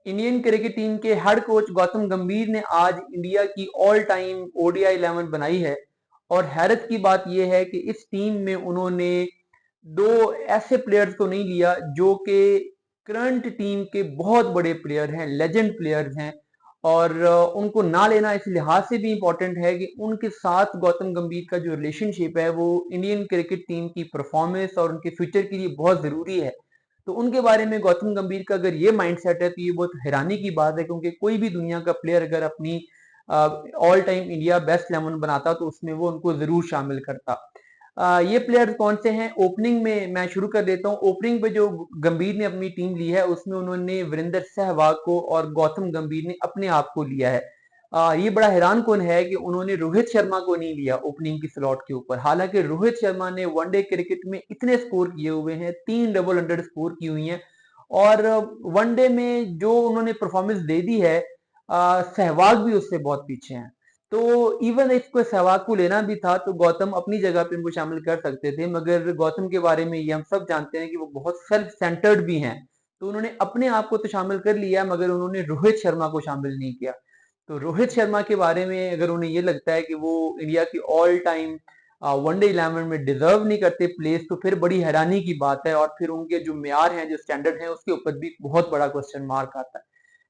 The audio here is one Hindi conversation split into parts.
इंडियन क्रिकेट टीम के हेड कोच गौतम गंभीर ने आज इंडिया की ऑल टाइम ओडीआई 11 बनाई है। और हैरत की बात यह है कि इस टीम में उन्होंने दो ऐसे प्लेयर्स को नहीं लिया जो कि करंट टीम के बहुत बड़े प्लेयर हैं, लेजेंड प्लेयर्स हैं। और उनको ना लेना इस लिहाज से भी इंपॉर्टेंट है कि उनके साथ गौतम गंभीर का जो रिलेशनशिप है वो इंडियन क्रिकेट टीम की परफॉर्मेंस और उनके फ्यूचर के लिए बहुत जरूरी है। तो उनके बारे में गौतम गंभीर का अगर ये माइंडसेट है तो ये बहुत हैरानी की बात है, क्योंकि कोई भी दुनिया का प्लेयर अगर अपनी ऑल टाइम इंडिया बेस्ट 11 बनाता तो उसमें वो उनको जरूर शामिल करता। ये प्लेयर कौन से हैं? ओपनिंग में मैं शुरू कर देता हूँ। ओपनिंग पे जो गंभीर ने अपनी टीम ली है उसमें उन्होंने वीरेंद्र सहवाग को और गौतम गंभीर ने अपने आप को लिया है। ये बड़ा हैरान कौन है कि उन्होंने रोहित शर्मा को नहीं लिया ओपनिंग की स्लॉट के ऊपर। हालांकि रोहित शर्मा ने वनडे क्रिकेट में इतने स्कोर किए हुए हैं, 3 डबल अंडर स्कोर की हुई हैं। और वनडे में जो उन्होंने परफॉर्मेंस दे दी है, सहवाग भी उससे बहुत पीछे हैं। तो इवन इसको सहवाग को लेना भी था तो गौतम अपनी जगह पे उनको शामिल कर सकते थे, मगर गौतम के बारे में ये हम सब जानते हैं कि वो बहुत सेल्फ सेंटर्ड भी हैं। तो उन्होंने अपने आप को तो शामिल कर लिया मगर उन्होंने रोहित शर्मा को शामिल नहीं किया। तो रोहित शर्मा के बारे में अगर उन्हें ये लगता है कि वो इंडिया की ऑल टाइम वनडे 11 में डिजर्व नहीं करते प्लेस, तो फिर बड़ी हैरानी की बात है और फिर उनके जो म्यार हैं, जो स्टैंडर्ड हैं, उसके ऊपर भी बहुत बड़ा क्वेश्चन मार्क आता है।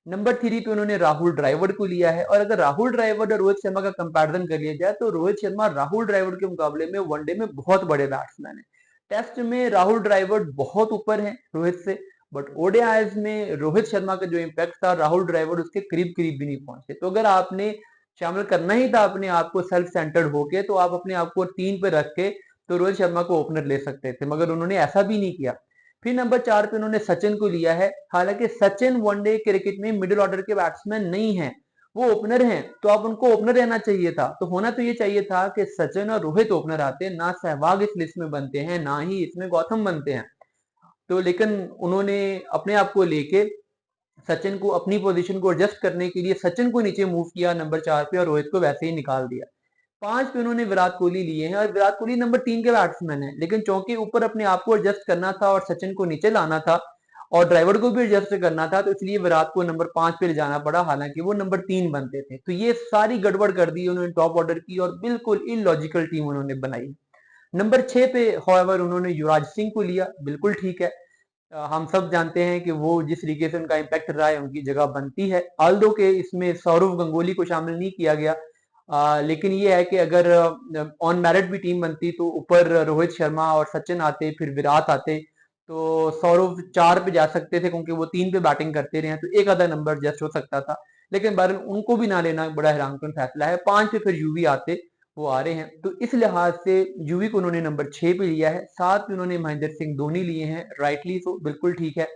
नंबर 3 पे उन्होंने राहुल द्रविड़ को लिया है। और अगर राहुल द्रविड़ और रोहित शर्मा का कंपैरिजन कर लिया जाए तो रोहित शर्मा राहुल द्रविड़ के मुकाबले में वनडे में बहुत बड़े बैट्समैन है। टेस्ट में राहुल द्रविड़ बहुत ऊपर है रोहित से, बट ओडीआईज में रोहित शर्मा का जो इम्पैक्ट था राहुल द्रविड़ उसके करीब करीब भी नहीं पहुंचे। तो अगर आपने शामिल करना ही था अपने आप को सेल्फ सेंटर्ड होके, तो आप अपने आप को 3 पे रख के तो रोहित शर्मा को ओपनर ले सकते थे, मगर उन्होंने ऐसा भी नहीं किया। फिर नंबर 4 पे उन्होंने सचिन को लिया है। हालांकि सचिन वनडे क्रिकेट में मिडिल ऑर्डर के बैट्समैन नहीं है, वो ओपनर हैं। तो अब उनको ओपनर रहना चाहिए था, तो होना तो ये चाहिए था कि सचिन और रोहित ओपनर आते, ना सहवाग इस लिस्ट में बनते हैं, ना ही इसमें गौतम बनते हैं। तो लेकिन उन्होंने अपने आप को लेके सचिन को अपनी पोजीशन को एडजस्ट करने के लिए सचिन को नीचे मूव किया नंबर 4 पे और रोहित को वैसे ही निकाल दिया। 5 पे उन्होंने विराट कोहली लिए हैं और विराट कोहली नंबर 3 के बैट्समैन है, लेकिन चौके ऊपर अपने आप को एडजस्ट करना था और सचिन को नीचे लाना था और ड्राइवर को भी एडजस्ट करना था, तो इसलिए विराट को नंबर 5 पे ले जाना पड़ा, हालांकि वो नंबर 3 बनते थे। तो ये सारी गड़बड़ कर दी उन्होंने टॉप ऑर्डर की और बिल्कुल इलॉजिकल टीम उन्होंने बनाई। नंबर 6 पे हॉवेवर उन्होंने युवराज सिंह को लिया, बिल्कुल ठीक है। हम सब जानते हैं कि वो जिस तरीके से उनका इम्पैक्ट रहा है उनकी जगह बनती है। आल्दो के इसमें सौरव गंगोली को शामिल नहीं किया गया। लेकिन ये है कि अगर ऑन मेरिट भी टीम बनती तो ऊपर रोहित शर्मा और सचिन आते, फिर विराट आते, तो सौरव 4 पे जा सकते थे, क्योंकि वो 3 पे बैटिंग करते रहे हैं तो एक आधा नंबर जस्ट हो सकता था। लेकिन बहरहाल उनको भी ना लेना बड़ा हैरानकुन फैसला है। 5 पे फिर यूवी आते, वो आ रहे हैं, तो इस लिहाज से यूवी को उन्होंने नंबर 6 पे लिया है। 7 पे उन्होंने महेंद्र सिंह धोनी लिए हैं, राइटली तो बिल्कुल ठीक है।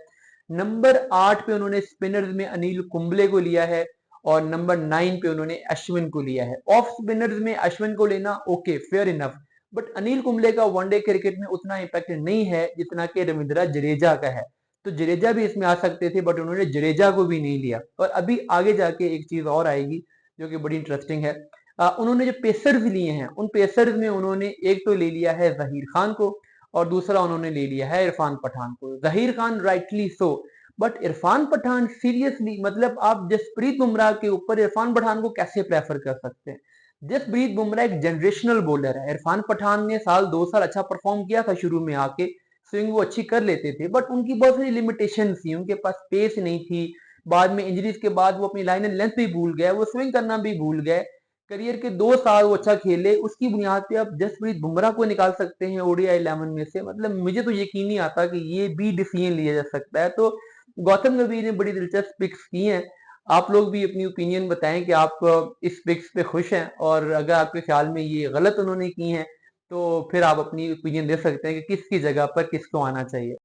नंबर 8 पे उन्होंने स्पिनर्स में अनिल कुंबले को लिया है और नंबर 9 पे उन्होंने अश्विन को लिया है। ऑफ स्पिनर्स में अश्विन को लेना okay, fair enough, but Anil Kumble का वनडे क्रिकेट में उतना इम्पैक्ट नहीं है जितना कि रविंद्रा जडेजा का है। तो जडेजा भी इसमें आ सकते थे, बट उन्होंने जडेजा को भी नहीं लिया। और अभी आगे जाके एक चीज और आएगी जो कि बड़ी इंटरेस्टिंग है। उन्होंने जो पेसर्स लिए हैं उन पेसर्स में उन्होंने एक तो ले लिया है जहीर खान को और दूसरा उन्होंने ले लिया है इरफान पठान को। Zaheer Khan rightly so, but Irfan Pathan seriously, मतलब आप जसप्रीत बुमराह के ऊपर इरफान पठान को कैसे प्रेफर कर सकते हैं? जसप्रीत बुमराह एक जनरेशनल बॉलर है। इरफान पठान ने साल 2 साल अच्छा परफॉर्म किया था, शुरू में आके स्विंग वो अच्छी कर लेते थे, बट उनकी बहुत सारी लिमिटेशन थी, उनके पास पेस नहीं थी। बाद में इंजरीज के बाद वो अपनी लाइन एंड लेंथ भी भूल गए, वो स्विंग करना भी भूल गए। करियर के 2 साल वो अच्छा खेले, उसकी बुनियाद पे आप जसप्रीत बुमराह को निकाल सकते हैं ओडीआई 11 में से। मतलब मुझे तो यकीन नहीं आता कि ये भी डिसीजन लिया जा सकता है। तो गौतम गंभीर ने बड़ी दिलचस्प पिक्स की हैं। आप लोग भी अपनी ओपिनियन बताएं कि आप इस पिक्स पे खुश हैं, और अगर आपके ख्याल में ये गलत उन्होंने की हैं तो फिर आप अपनी ओपिनियन दे सकते हैं कि किसकी जगह पर किसको आना चाहिए।